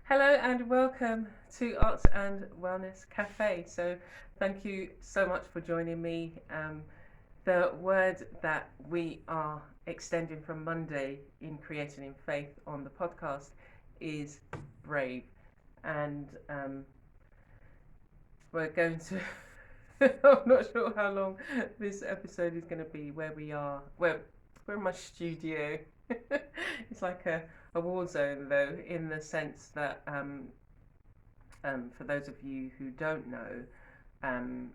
Hello and welcome to Arts and Wellness Cafe. So, thank you so much for joining me. The word that we are extending from Monday in Creating in Faith on the podcast is brave. And we're going to, I'm not sure how long this episode is going to be, where we are. We're in my studio. It's like a war zone, though, in the sense that for those of you who don't know, um,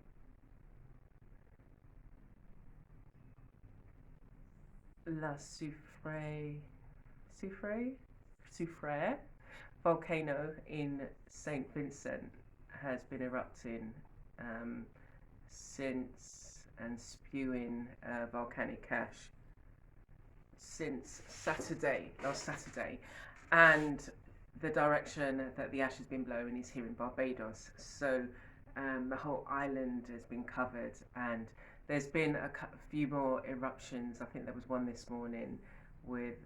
La Soufriere volcano in St. Vincent has been erupting um, since and spewing volcanic ash since last Saturday, and the direction that the ash has been blowing is here in Barbados. So the whole island has been covered, and there's been a few more eruptions. I think there was one this morning with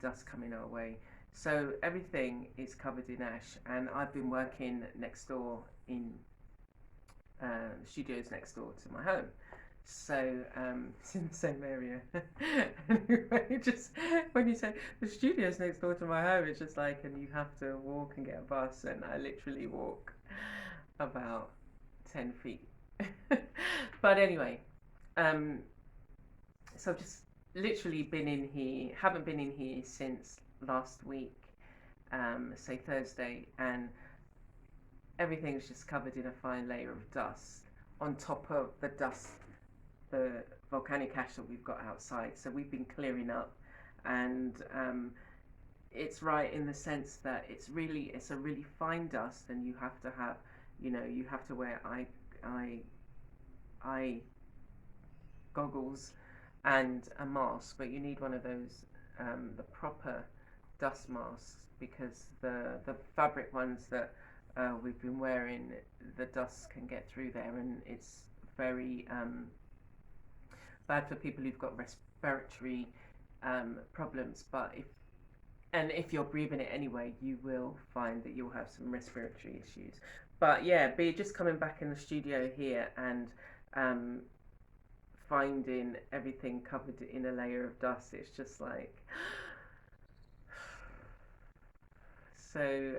dust coming our way. So everything is covered in ash, and I've been working next door in studios next door to my home. So it's in the same area. Anyway, just when you say the studio's next door to my home, it's just like, and you have to walk and get a bus, and I literally walk about 10 feet. But anyway, um, so I've just literally been in here, haven't been in here since last week, say Thursday, and everything's just covered in a fine layer of dust on top of the dust, the volcanic ash that we've got outside. So we've been clearing up, and it's right in the sense that it's a really fine dust, and you have to have, you have to wear eye goggles and a mask, but you need one of those the proper dust masks, because the fabric ones that we've been wearing, the dust can get through there, and it's very bad for people who've got respiratory problems. But if you're breathing it anyway, you will find that you'll have some respiratory issues. But yeah, be just coming back in the studio here and finding everything covered in a layer of dust. It's just like so.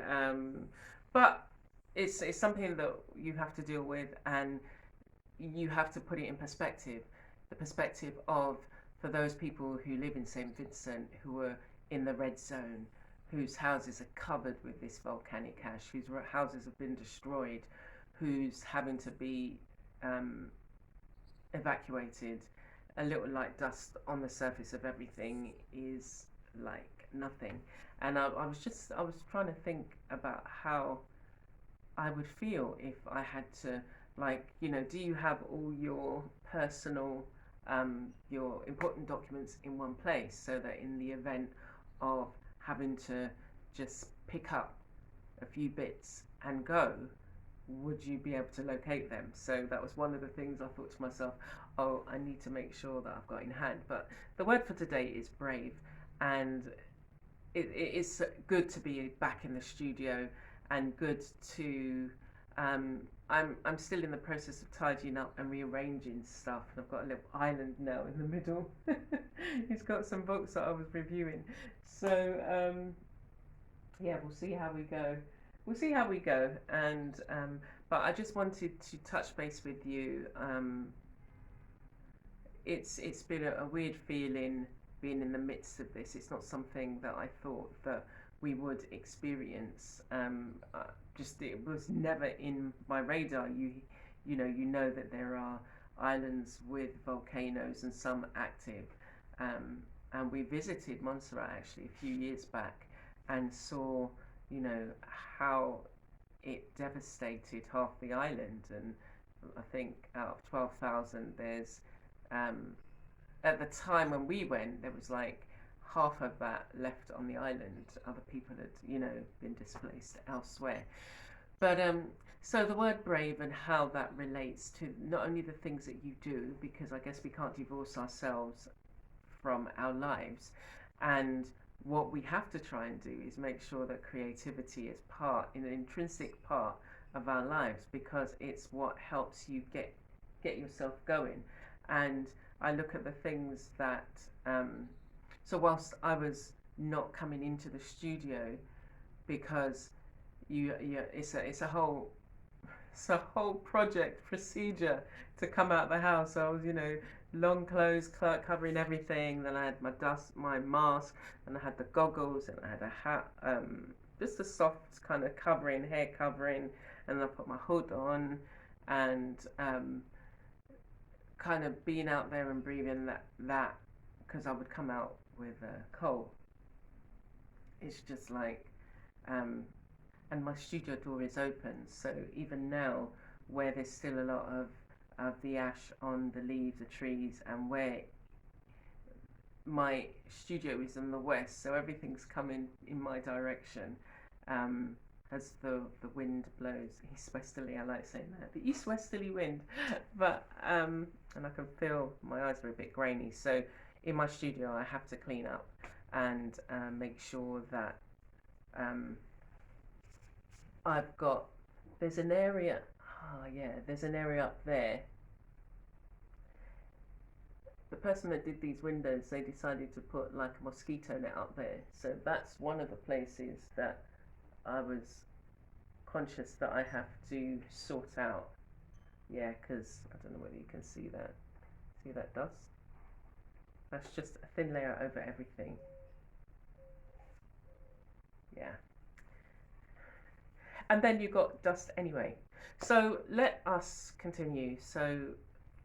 But it's something that you have to deal with, and you have to put it in perspective. The perspective of, for those people who live in St. Vincent, who are in the red zone, whose houses are covered with this volcanic ash, whose houses have been destroyed, who's having to be evacuated. A little light dust on the surface of everything is like nothing. And I was trying to think about how I would feel if I had to, like, do you have all your personal, your important documents in one place, so that in the event of having to just pick up a few bits and go, would you be able to locate them? So that was one of the things I thought to myself, oh, I need to make sure that I've got in hand. But the word for today is brave, and it is good to be back in the studio, and good to I'm still in the process of tidying up and rearranging stuff, and I've got a little island now in the middle. He's got some books that I was reviewing. So yeah, we'll see how we go. And but I just wanted to touch base with you. It's been a weird feeling being in the midst of this. It's not something that I thought that we would experience. Just it was never in my radar. You know that there are islands with volcanoes, and some active. And we visited Montserrat actually a few years back, and saw how it devastated half the island. And I think out of 12,000, there's at the time when we went, there was like half of that left on the island. Other people had, been displaced elsewhere. But so the word brave, and how that relates to not only the things that you do, because I guess we can't divorce ourselves from our lives, and what we have to try and do is make sure that creativity is an intrinsic part of our lives, because it's what helps you get yourself going. And I look at the things that so whilst I was not coming into the studio, because it's a whole project procedure to come out the house. So I was, long clothes covering everything. Then I had my mask, and I had the goggles, and I had a hat, just a soft kind of covering, hair covering, and then I put my hood on, and kind of being out there and breathing that because I would come out with a cold. It's just like, and my studio door is open, so even now, where there's still a lot of the ash on the leaves, the trees, and where my studio is in the west, so everything's coming in my direction. As the wind blows east westerly, I like saying that, the east westerly wind, but and I can feel my eyes are a bit grainy. So in my studio, I have to clean up and make sure that I've got. There's an area. Oh yeah, there's an area up there. The person that did these windows, they decided to put like a mosquito net up there. So that's one of the places that I was conscious that I have to sort out. Yeah, because I don't know whether you can see that. See that dust? That's just a thin layer over everything. Yeah. And then you got dust anyway. So let us continue. So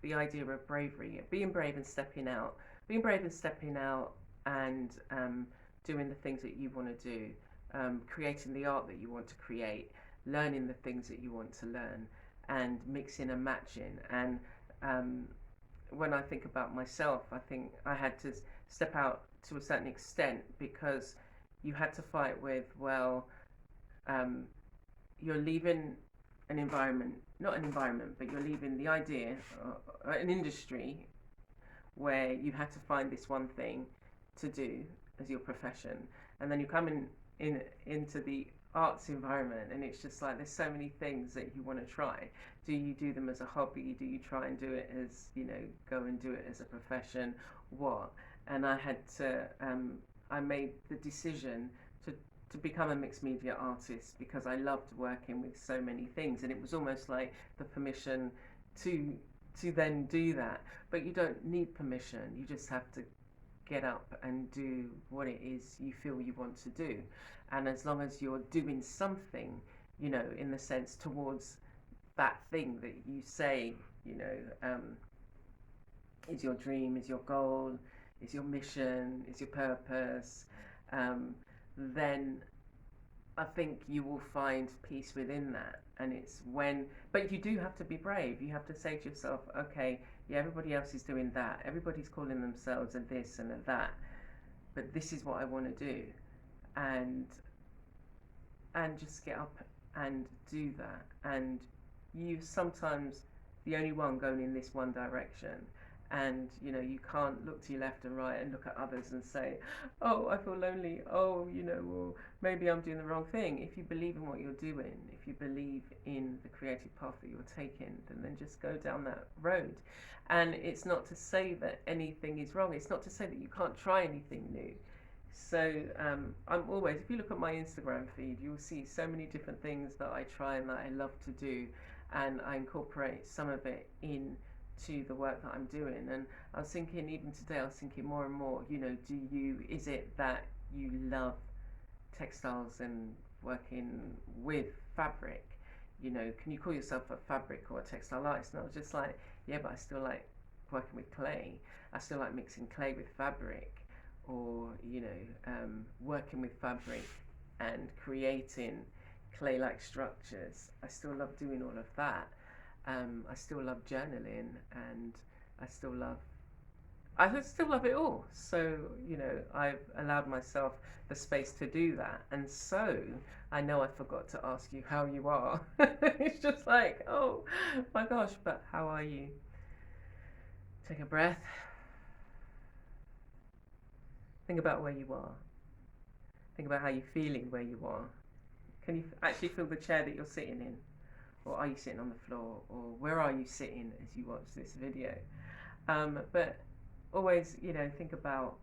the idea of bravery, being brave and stepping out, and doing the things that you want to do, creating the art that you want to create, learning the things that you want to learn, and mixing and matching. And when I think about myself, I think I had to step out to a certain extent, because you had to fight with, well, you're leaving an environment, not an environment, but you're leaving the idea, an industry where you had to find this one thing to do as your profession, and then you come into the arts environment, and it's just like there's so many things that you want to try. Do you do them as a hobby? Do you try and do it as, go and do it as a profession? What? And I had to, I made the decision to become a mixed media artist, because I loved working with so many things, and it was almost like the permission to then do that. But you don't need permission, you just have to get up and do what it is you feel you want to do. And as long as you're doing something, in the sense towards that thing that you say, is your dream, is your goal, is your mission, is your purpose, then I think you will find peace within that. And it's but you do have to be brave. You have to say to yourself, okay, yeah, everybody else is doing that. Everybody's calling themselves a this and a that, but this is what I want to do. And just get up and do that. And you sometimes the only one going in this one direction. And you can't look to your left and right and look at others and say, oh, I feel lonely, oh, well, maybe I'm doing the wrong thing. If you believe in what you're doing, if you believe in the creative path that you're taking, then just go down that road. And it's not to say that anything is wrong, it's not to say that you can't try anything new. So I'm always, if you look at my Instagram feed, you'll see so many different things that I try and that I love to do, and I incorporate some of it in to the work that I'm doing. And I was thinking, even today, I was thinking more and more, is it that you love textiles and working with fabric? Can you call yourself a fabric or a textile artist? And I was just like, yeah, but I still like working with clay. I still like mixing clay with fabric, or working with fabric and creating clay-like structures. I still love doing all of that. I still love journaling, and I still love it all. So, I've allowed myself the space to do that. And so, I know I forgot to ask you how you are. It's just like, oh my gosh, but how are you? Take a breath. Think about where you are. Think about how you're feeling where you are. Can you actually feel the chair that you're sitting in? Or are you sitting on the floor? Or where are you sitting as you watch this video? But always, think about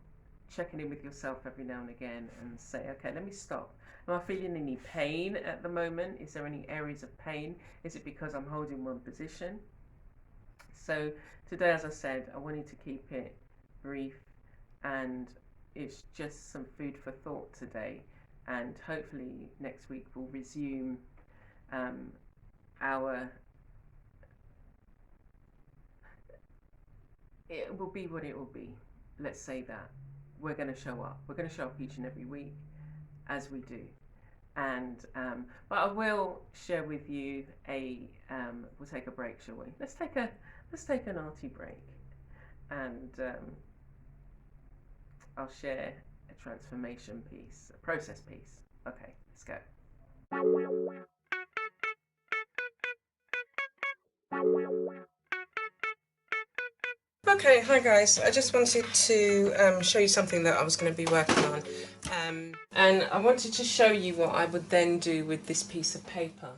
checking in with yourself every now and again and say, okay, let me stop. Am I feeling any pain at the moment? Is there any areas of pain? Is it because I'm holding one position? So today, as I said, I wanted to keep it brief, and it's just some food for thought today. And hopefully next week we'll resume our it will be what it will be. Let's say that we're going to show up. We're going to show up each and every week as we do. And but I will share with you we'll take a break, shall we? Let's take an arty break, and I'll share a transformation piece, a process piece. Okay, let's go. Okay, hi guys. I just wanted to show you something that I was going to be working on. And I wanted to show you what I would then do with this piece of paper.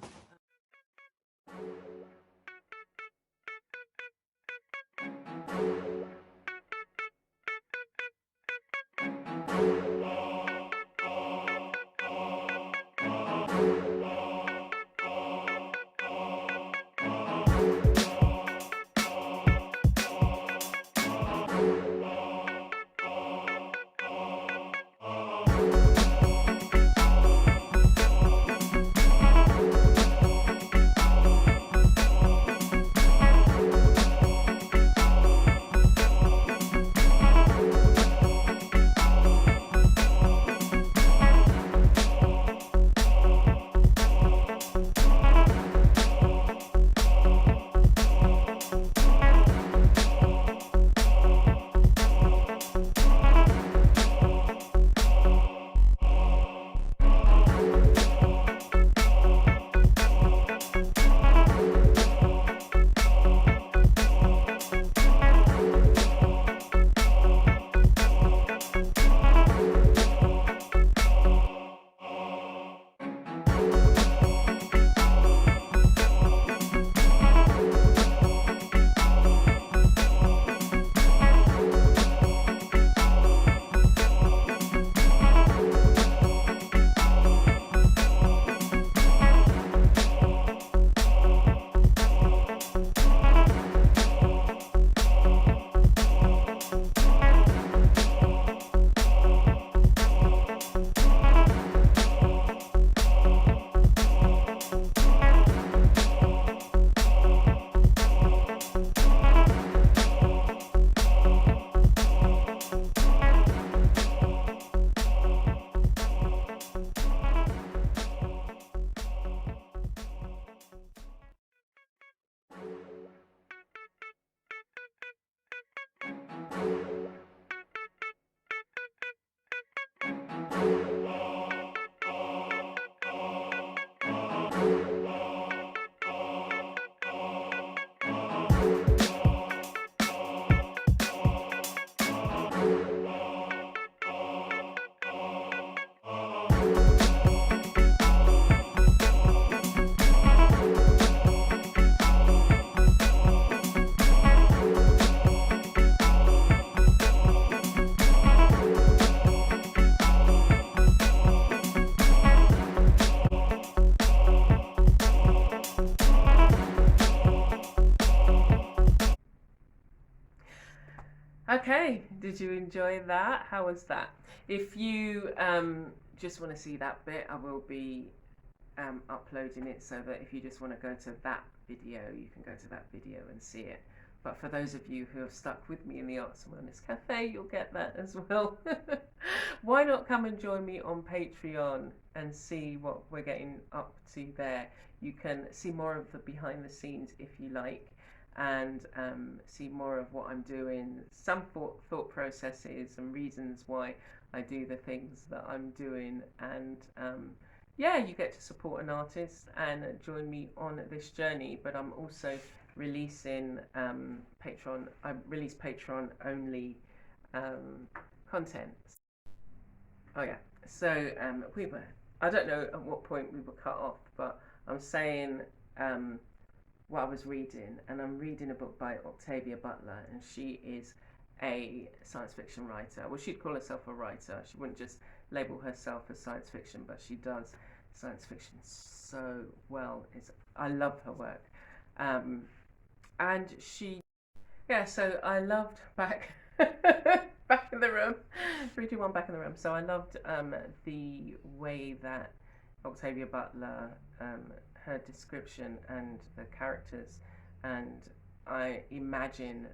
Okay, did you enjoy that? How was that? If you just want to see that bit, I will be uploading it, so that if you just want to go to that video, you can go to that video and see it. But for those of you who have stuck with me in the Arts and Wellness Cafe, you'll get that as well. Why not come and join me on Patreon and see what we're getting up to there? You can see more of the behind the scenes if you like, and see more of what I'm doing, some thought processes and reasons why I do the things that I'm doing, and yeah, you get to support an artist and join me on this journey. But I'm also releasing Patreon. I release Patreon only content. Oh yeah, So we were, I don't know at what point we were cut off, but I'm saying what I was reading, and I'm reading a book by Octavia Butler, and she is a science fiction writer. Well, she'd call herself a writer. She wouldn't just label herself as science fiction, but she does science fiction so well. I love her work, um, and she, yeah. So I loved back back in the room, 3, 2, 1, back in the room. So I loved the way that Octavia Butler, her description and the characters, and I imagine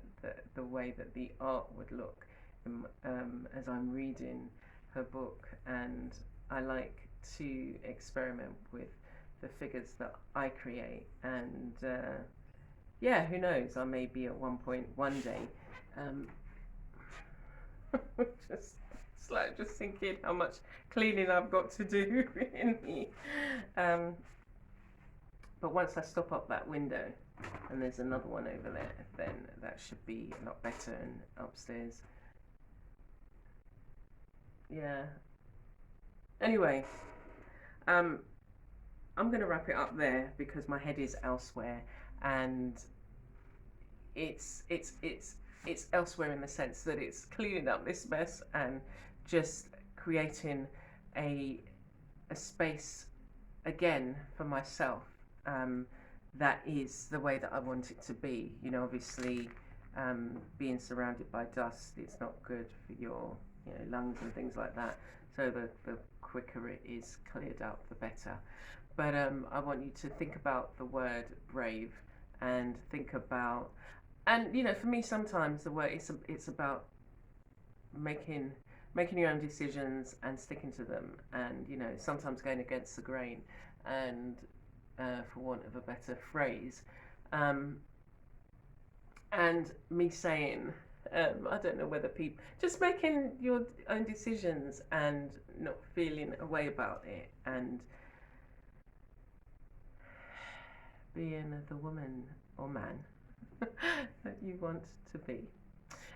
the way that the art would look as I'm reading her book, and I like to experiment with the figures that I create, and yeah, who knows, I may be at one point one day um, just just thinking how much cleaning I've got to do in me. Um, but once I stop up that window, and there's another one over there, then that should be a lot better. And upstairs, yeah. Anyway, I'm gonna wrap it up there because my head is elsewhere, and it's it's it's it's elsewhere in the sense that it's cleaning up this mess and just creating a space again for myself, that is the way that I want it to be. You know, obviously, being surrounded by dust, it's not good for your lungs and things like that. So the quicker it is cleared up, the better. But I want you to think about the word brave, and think about, and for me sometimes the word, it's about making your own decisions and sticking to them, and sometimes going against the grain, and for want of a better phrase, and me saying, I don't know whether people just making your own decisions and not feeling a way about it, and being the woman or man that you want to be.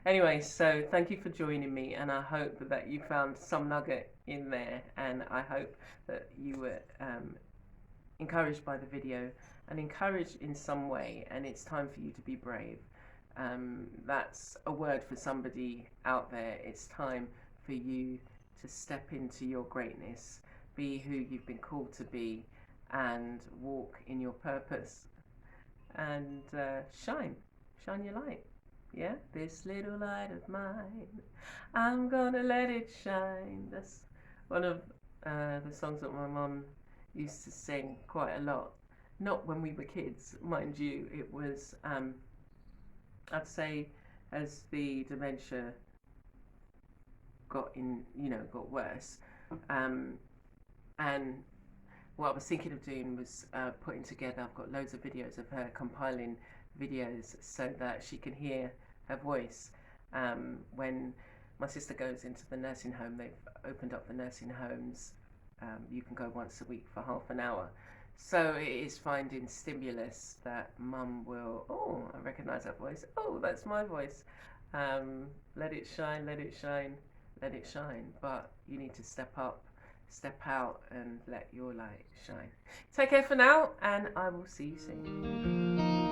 Anyway, so thank you for joining me, and I hope that you found some nugget in there, and I hope that you were encouraged by the video and encouraged in some way, and it's time for you to be brave. That's a word for somebody out there. It's time for you to step into your greatness, be who you've been called to be, and walk in your purpose, and shine your light. Yeah, this little light of mine, I'm gonna let it shine. That's one of the songs that my mum used to sing quite a lot. Not when we were kids, mind you. It was, I'd say, as the dementia got worse, and what I was thinking of doing was putting together, I've got loads of videos of her, compiling videos so that she can hear her voice. When my sister goes into the nursing home, they've opened up the nursing homes. You can go once a week for half an hour. So it is finding stimulus that mum will, oh, I recognise that voice. Oh, that's my voice. Let it shine, let it shine, let it shine. But you need to step up, step out, and let your light shine. Take care for now, and I will see you soon.